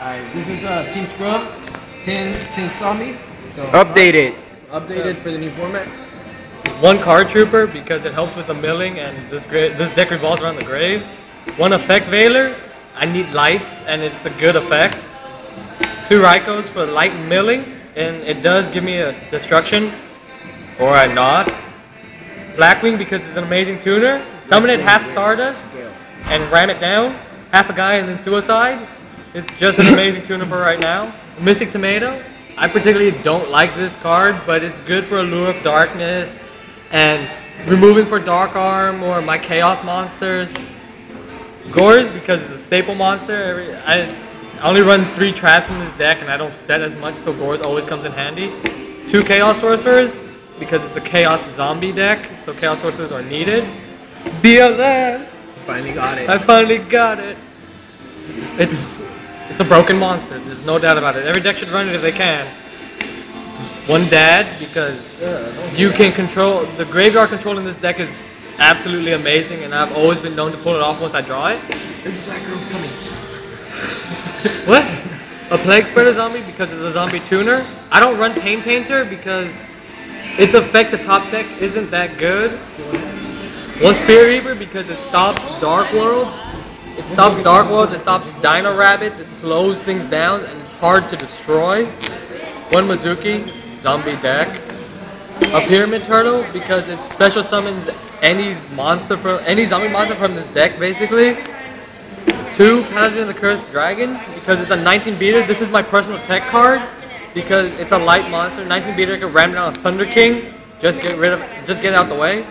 Alright, this is Team Scrub, 10 zombies. So Updated. Updated for the new format. One card trooper because it helps with the milling and this deck revolves around the grave. One effect veiler, I need lights and it's a good effect. 2 Raikos for light and milling and it does give me a destruction or a not. Blackwing because it's an amazing tuner. Summon it half Stardust and ram it down. Half a guy and then suicide. It's just an amazing tuner for right now. Mystic Tomato, I particularly don't like this card, but it's good for Allure of Darkness and removing for Dark Arm or my Chaos monsters. Gores because it's a staple monster. I only run 3 traps in this deck and I don't set as much, so Gores always comes in handy. 2 Chaos Sorcerers because it's a Chaos zombie deck, so Chaos Sorcerers are needed. BLS! Finally got it. I finally got it. It's a broken monster, there's no doubt about it. Every deck should run it if they can. 1 Dad because you can control, the graveyard control in this deck is absolutely amazing and I've always been known to pull it off once I draw it. There's black girls coming. What? A Plague Spreader zombie because it's a zombie tuner. I don't run Pain Painter because its effect to top deck isn't that good. 1 Spirit Reaper because it stops Dark Worlds. It stops Dark Worlds, it stops Dino Rabbits, it slows things down and it's hard to destroy. 1 Mizuki, zombie deck. A Pyramid Turtle because it special summons any zombie monster from this deck basically. 2 Paladin the Cursed Dragon because it's a 19 beater. This is my personal tech card because it's a light monster. 19 beater can ram down a Thunder King. Just get it out the way.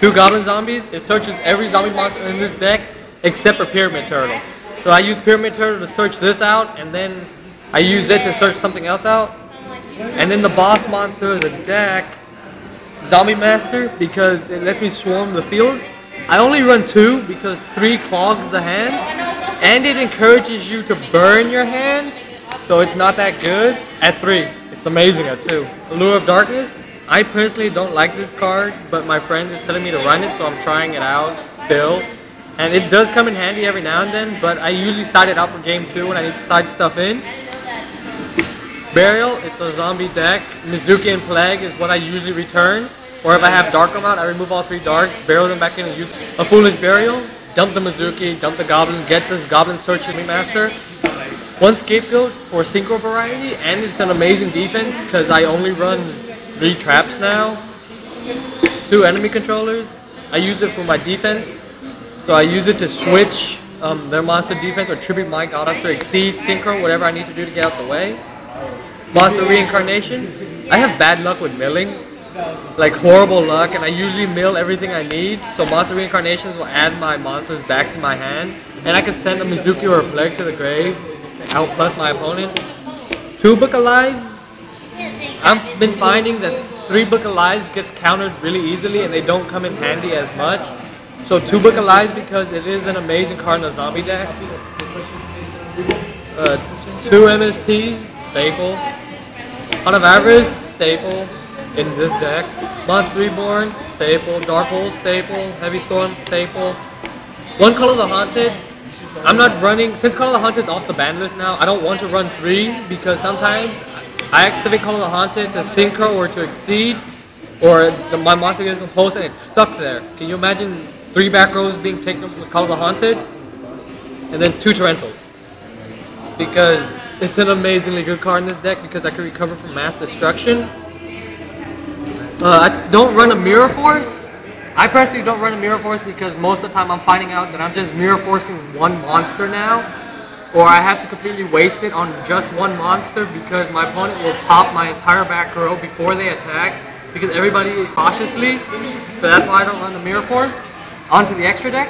2 Goblin Zombies. It searches every zombie monster in this deck except for Pyramid Turtle. So I use Pyramid Turtle to search this out and then I use it to search something else out. And then the boss monster of the deck, Zombie Master, because it lets me swarm the field. I only run 2 because 3 clogs the hand and it encourages you to burn your hand, so it's not that good. At 3, it's amazing at 2. Allure of Darkness, I personally don't like this card, but my friend is telling me to run it, so I'm trying it out still. And it does come in handy every now and then, but I usually side it out for game 2 when I need to side stuff in. Burial, it's a zombie deck. Mizuki and Plague is what I usually return. Or if I have Dark Arm out, I remove all 3 darks, bury them back in and use a Foolish Burial. Dump the Mizuki, dump the Goblin, get this Goblin Searching Master. 1 Scapegoat for Synchro variety, and it's an amazing defense because I only run 3 traps now. 2 enemy controllers. I use it for my defense. So I use it to switch their monster defense or tribute my goddess or exceed synchro, whatever I need to do to get out the way. Monster Reincarnation. I have bad luck with milling, like horrible luck, and I usually mill everything I need. So Monster Reincarnations will add my monsters back to my hand, and I can send a Mizuki or a Plague to the grave, outplus my opponent. 2 Book of Lives. I've been finding that 3 Book of Lives gets countered really easily, and they don't come in handy as much. So 2 Book of Lives because it is an amazing card in a zombie deck. 2 MSTs, staple. Heart of Avarice, staple in this deck. Month Reborn, staple. Dark Hole, staple. Heavy Storm, staple. 1 Call of the Haunted. I'm not running, since Call of the Haunted is off the ban list now, I don't want to run 3 because sometimes I activate Call of the Haunted to synchro or to exceed, or my monster gets composed and it's stuck there. Can you imagine 3 back rows being taken up with Call of the Haunted? And then 2 Torrentals. Because it's an amazingly good card in this deck because I can recover from mass destruction. I don't run a Mirror Force. I personally don't run a Mirror Force because most of the time I'm finding out that I'm just Mirror Forcing 1 monster now. Or I have to completely waste it on just 1 monster because my opponent will pop my entire back row before they attack because everybody is cautiously. So that's why I don't run the Mirror Force. Onto the extra deck.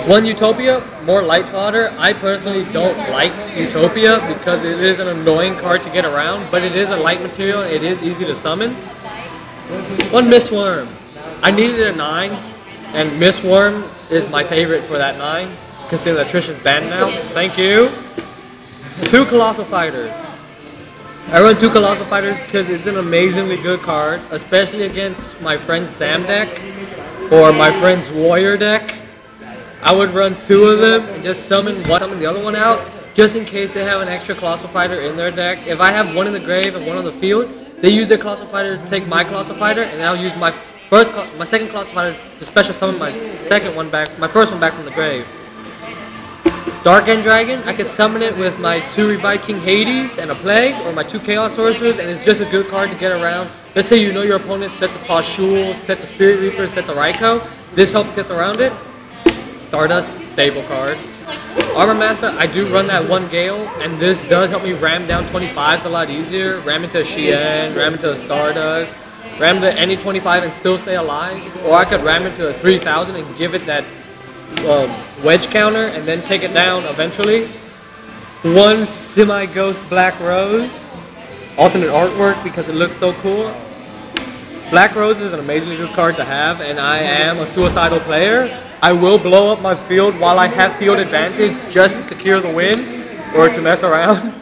1 Utopia, more light fodder. I personally don't like Utopia because it is an annoying card to get around, but it is a light material and it is easy to summon. 1 Mistworm. I needed a 9, and Mistworm is my favorite for that 9, considering that Trish is banned now. Thank you. 2 Colossal Fighters. I run 2 Colossal Fighters because it's an amazingly good card, especially against my friend's Sam deck or my friend's Warrior deck. I would run 2 of them and just summon the other one out, just in case they have an extra Colossal Fighter in their deck. If I have one in the grave and one on the field, they use their Colossal Fighter to take my Colossal Fighter, and I'll use my second Colossal Fighter to special summon my first one back from the grave. Dark End Dragon, I could summon it with my 2 Revived King Hades and a Plague, or my 2 Chaos Sorcerers, and it's just a good card to get around. Let's say you know your opponent sets a Pashul, sets a Spirit Reaper, sets a Raikou. This helps get around it. Stardust, stable card. Armor Master, I do run that 1 Gale, and this does help me ram down 25s a lot easier. Ram into a Shien, ram into a Stardust, ram into any 25 and still stay alive. Or I could ram into a 3000 and give it that wedge counter and then take it down eventually. 1 Semi-Ghost Black Rose. Alternate artwork because it looks so cool. Black Rose is an amazingly good card to have, and I am a suicidal player. I will blow up my field while I have field advantage just to secure the win or to mess around.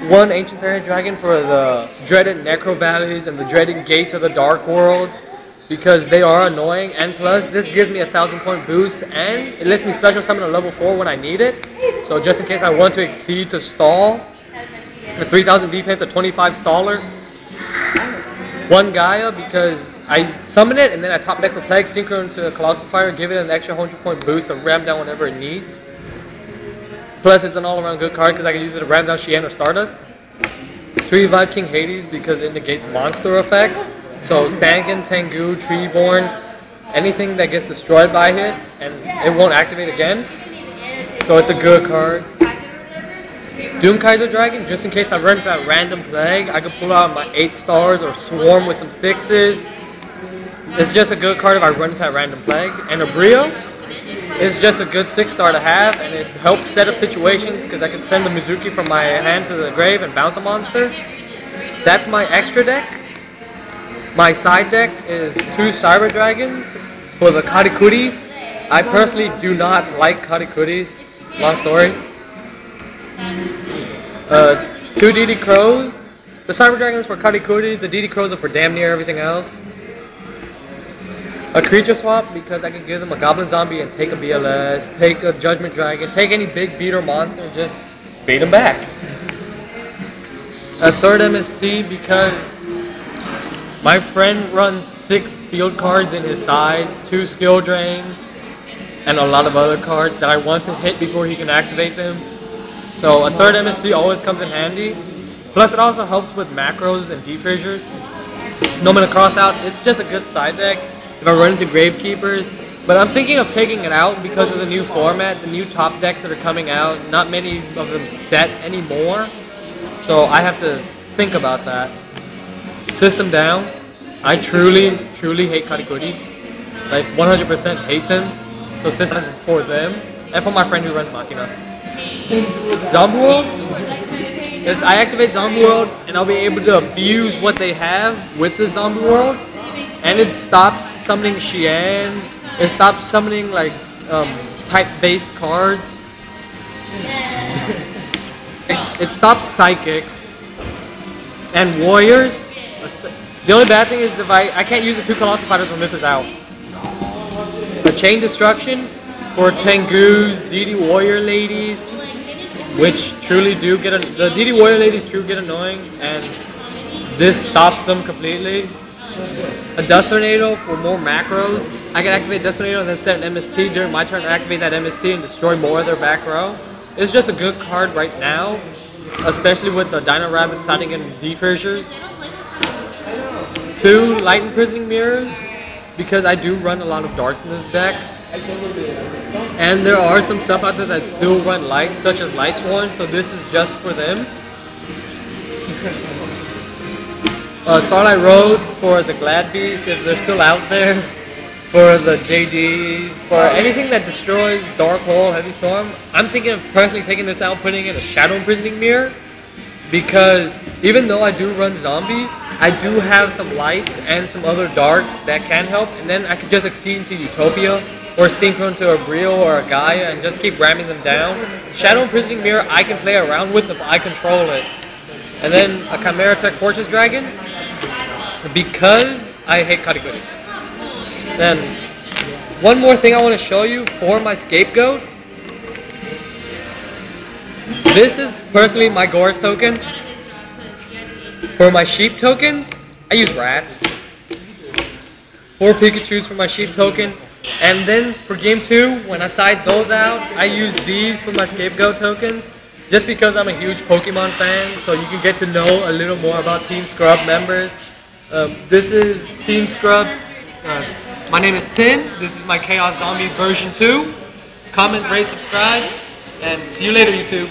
1 Ancient Fairy Dragon for the dreaded Necro Valleys and the dreaded Gates of the Dark World, because they are annoying, and plus this gives me a 1000-point boost, and it lets me special summon a level 4 when I need it. So just in case I want to exceed to stall, a 3000 defense, a 25 staller. 1 Gaia because I summon it and then I top deck the Plague, synchro into a Colossal Fighter, give it an extra 100-point boost to ram down whenever it needs. Plus it's an all-around good card because I can use it to ram down Shien or Stardust. 3 Revive King Hades because it negates monster effects. So Sangan, Tengu, Treeborn, anything that gets destroyed by hit and it won't activate again. So it's a good card. Doom Kaiser Dragon, just in case I run into that random Plague, I can pull out my 8 stars or swarm with some 6s. It's just a good card if I run into that random Plague. And a Brio is just a good 6-star to have, and it helps set up situations because I can send the Mizuki from my hand to the grave and bounce a monster. That's my extra deck. My side deck is 2 Cyber Dragons for the Karikuris. I personally do not like Karikuris. Long story. 2 DD Crows. The Cyber Dragons for Karikuris, the DD Crows are for damn near everything else. A creature swap because I can give them a Goblin Zombie and take a BLS, take a Judgment Dragon, take any big beater monster and just beat them back. A 3rd MST because my friend runs 6 field cards in his side, 2 skill drains, and a lot of other cards that I want to hit before he can activate them. So a 3rd MST always comes in handy. Plus it also helps with macros and defissures. No Mana Crossout, it's just a good side deck if I run into Gravekeepers. But I'm thinking of taking it out because of the new format, the new top decks that are coming out. Not many of them set anymore. So I have to think about that. System down. I truly hate Karikuris. Like 100% hate them. So system is for them. And for my friend who runs Machinas. Zombie World is I activate Zombie World and I'll be able to abuse what they have with the Zombie World, and it stops summoning Shien, it stops summoning like type based cards, it stops Psychics and Warriors. The only bad thing is if I can't use the 2 Colossal Fighters when this is out. A Chain Destruction for Tengu's DD Warrior Ladies, which truly do get the DD Warrior Ladies truly get annoying, and this stops them completely. A Dust Tornado for more macros. I can activate Dust Tornado and then set an MST during my turn to activate that MST and destroy more of their back row. It's just a good card right now, especially with the Dino Rabbit siding in defissures. 2 Light Imprisoning Mirrors because I do run a lot of darks in this deck. And there are some stuff out there that still run lights, such as Light Sworn, so this is just for them. Starlight Road for the Glad Beasts, if they're still out there. For the JDs, for anything that destroys Dark Hole, Heavy Storm. I'm thinking of personally taking this out and putting in a Shadow Imprisoning Mirror. Because even though I do run zombies, I do have some lights and some other darks that can help. And then I could just exceed into Utopia or synchro into a Brio or a Gaia and just keep ramming them down. Shadow Imprisoning Mirror I can play around with if I control it. And then a Chimera Tech Fortress Dragon because I hate Karikuris. Then One more thing I want to show you for my scapegoat. This is personally my Gores token. For my sheep tokens, I use rats. 4 Pikachus for my sheep token. And then for game 2, when I side those out, I use these for my scapegoat tokens. Just because I'm a huge Pokemon fan, so you can get to know a little more about Team Scrub members. This is Team Scrub. My name is Tin. This is my Chaos Zombie version 2. Comment, rate, subscribe, and see you later, YouTube.